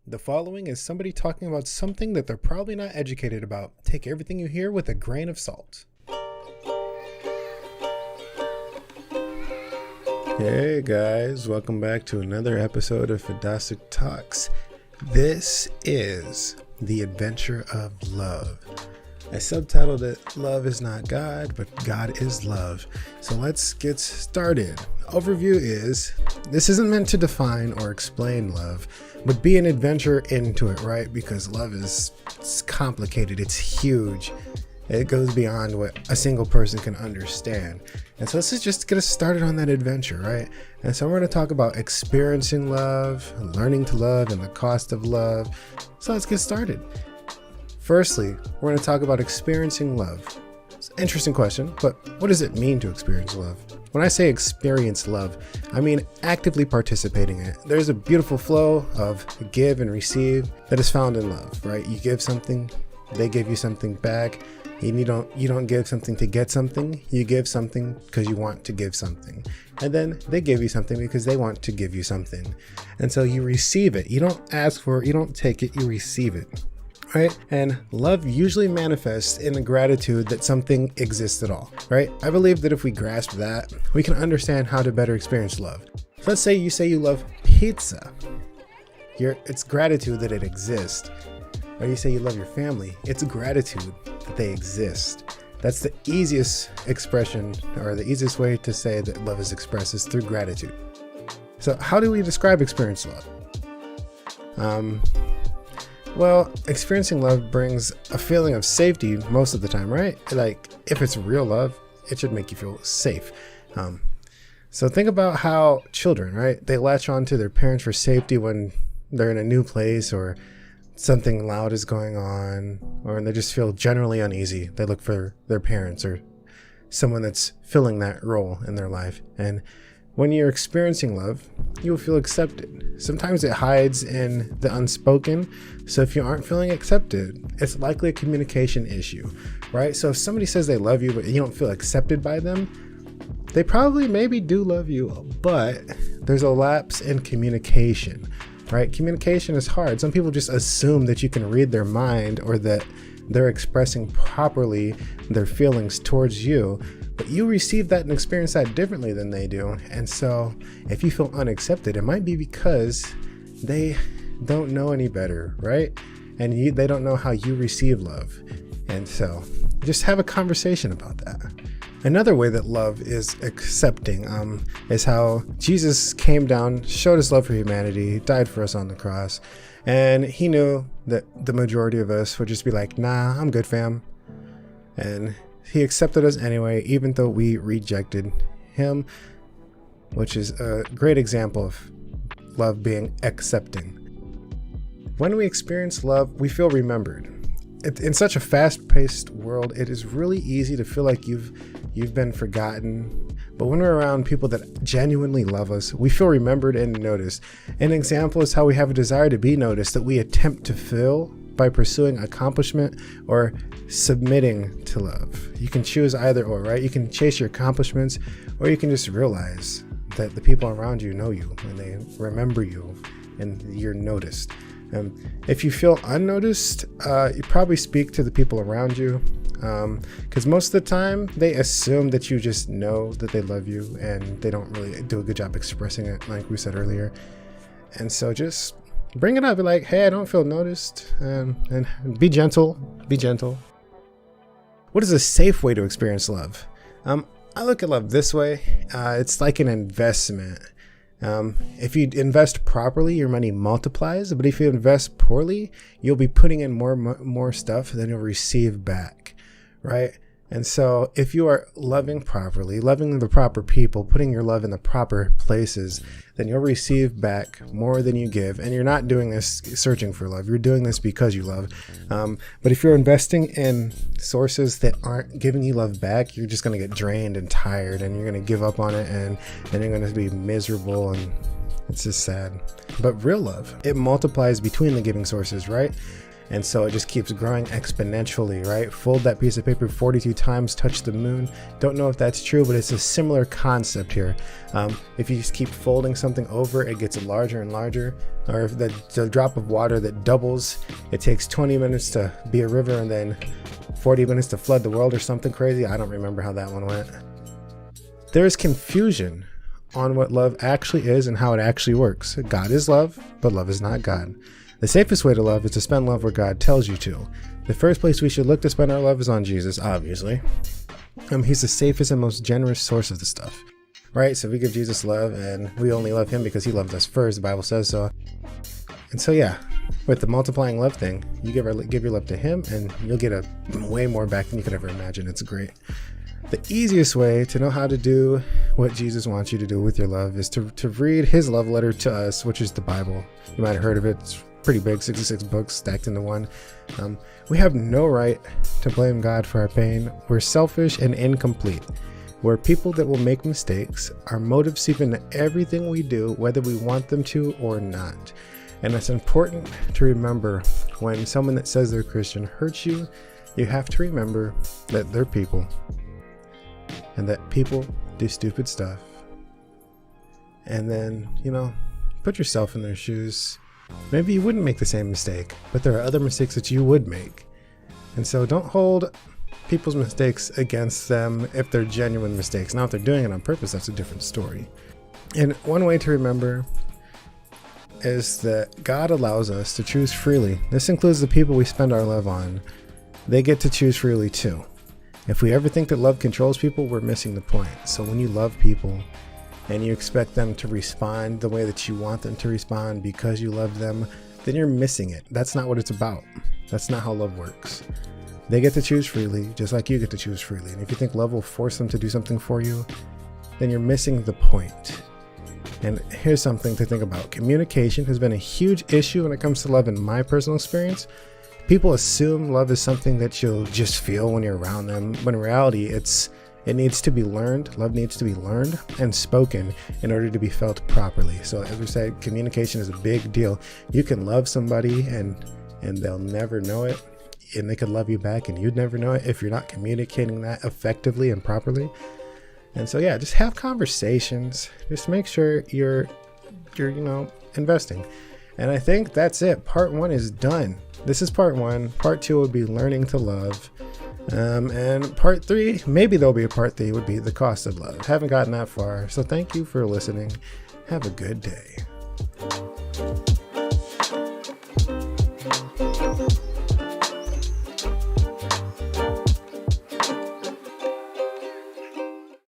The following is somebody talking about something that they're probably not educated about. Take everything you hear with a grain of salt. Hey guys, welcome back to another episode of Fidastic Talks. This is The Adventure of Love. I subtitled it, Love is Not God, but God is Love. So let's get started. Overview is, this isn't meant to define or explain love, but be an adventure into it, right? Because love it's complicated, it's huge. It goes beyond what a single person can understand. And so let's just get us started on that adventure, right? And so we're going to talk about experiencing love, learning to love, and the cost of love. So let's get started. Firstly, we're going to talk about experiencing love. It's an interesting question, but what does it mean to experience love? When I say experience love, I mean actively participating in it. There's a beautiful flow of give and receive that is found in love, right? You give something, they give you something back. You don't give something to get something. You give something because you want to give something. And then they give you something because they want to give you something. And so you receive it. You don't ask for it, you don't take it, you receive it. Right? And love usually manifests in the gratitude that something exists at all, right? I believe that if we grasp that, we can understand how to better experience love. So let's say you love pizza. It's gratitude that it exists. Or you say you love your family. It's gratitude that they exist. That's the easiest expression, or the easiest way to say that love is expressed is through gratitude. So how do we describe experience love? Well, experiencing love brings a feeling of safety most of the time, right? Like, if it's real love, it should make you feel safe. So think about how children, right? They latch on to their parents for safety when they're in a new place or something loud is going on, or they just feel generally uneasy. They look for their parents or someone that's filling that role in their life. And when you're experiencing love, you will feel accepted. Sometimes it hides in the unspoken. So if you aren't feeling accepted, it's likely a communication issue, right? So if somebody says they love you, but you don't feel accepted by them, they probably maybe do love you, but there's a lapse in communication, right? Communication is hard. Some people just assume that you can read their mind or that they're expressing properly their feelings towards you, but you receive that and experience that differently than they do. And so if you feel unaccepted, it might be because they don't know any better, right? And they don't know how you receive love. And so just have a conversation about that. Another way that love is accepting is how Jesus came down, showed his love for humanity, died for us on the cross. And he knew that the majority of us would just be like, nah, I'm good, fam. And he accepted us anyway, even though we rejected him, which is a great example of love being accepting. When we experience love, we feel remembered. In such a fast-paced world, it is really easy to feel like you've been forgotten. But when we're around people that genuinely love us, we feel remembered and noticed. An example is how we have a desire to be noticed that we attempt to fill by pursuing accomplishment or submitting to love. You can choose either or, right? You can chase your accomplishments, or you can just realize that the people around you know you and they remember you and you're noticed. If you feel unnoticed, you probably speak to the people around you, because most of the time they assume that you just know that they love you and they don't really do a good job expressing it, like we said earlier. And so just bring it up, be like, hey, I don't feel noticed, and be gentle. What is a safe way to experience love? I look at love this way. It's like an investment. If you invest properly, your money multiplies, but if you invest poorly, you'll be putting in more stuff than you'll receive back, right? And so if you are loving properly, loving the proper people, putting your love in the proper places, then you'll receive back more than you give. And you're not doing this searching for love. You're doing this because you love. But if you're investing in sources that aren't giving you love back, you're just going to get drained and tired, and you're going to give up on it, and then you're going to be miserable, and it's just sad. But real love, it multiplies between the giving sources, right? And so it just keeps growing exponentially, right? Fold that piece of paper 42 times, touch the moon. Don't know if that's true, but it's a similar concept here. If you just keep folding something over, it gets larger and larger. Or if the drop of water that doubles, it takes 20 minutes to be a river and then 40 minutes to flood the world or something crazy. I don't remember how that one went. There's confusion on what love actually is and how it actually works. God is love, but love is not God. The safest way to love is to spend love where God tells you to. The first place we should look to spend our love is on Jesus, obviously. He's the safest and most generous source of the stuff, right? So we give Jesus love, and we only love him because he loved us first. The Bible says so. And so, yeah, with the multiplying love thing, you give your love to him, and you'll get a way more back than you could ever imagine. It's great. The easiest way to know how to do what Jesus wants you to do with your love is to read his love letter to us, which is the Bible. You might have heard of it. It's pretty big, 66 books stacked into one. We have no right to blame God for our pain. We're selfish and incomplete. We're people that will make mistakes. Our motives seep into everything we do, whether we want them to or not. And it's important to remember when someone that says they're Christian hurts you, you have to remember that they're people and that people do stupid stuff. And then, put yourself in their shoes. Maybe you wouldn't make the same mistake, but there are other mistakes that you would make. And so don't hold people's mistakes against them if they're genuine mistakes. Now, if they're doing it on purpose, that's a different story. And one way to remember is that God allows us to choose freely. This includes the people we spend our love on. They get to choose freely too. If we ever think that love controls people, we're missing the point. So when you love people and you expect them to respond the way that you want them to respond because you love them, then you're missing it. That's not what it's about. That's not how love works. They get to choose freely, just like you get to choose freely. And if you think love will force them to do something for you, then you're missing the point. And here's something to think about. Communication has been a huge issue when it comes to love in my personal experience. People assume love is something that you'll just feel when you're around them, when in reality, it needs to be learned. Love needs to be learned and spoken in order to be felt properly. So as we said, communication is a big deal. You can love somebody and they'll never know it, and they could love you back and you'd never know it if you're not communicating that effectively and properly. And so, yeah, just have conversations. Just make sure you're investing. And I think that's it. Part 1 is done. This is part 1. Part 2 would be learning to love. And part 3, maybe there'll be a part 3, would be the cost of love. Haven't gotten that far. So thank you for listening. Have a good day.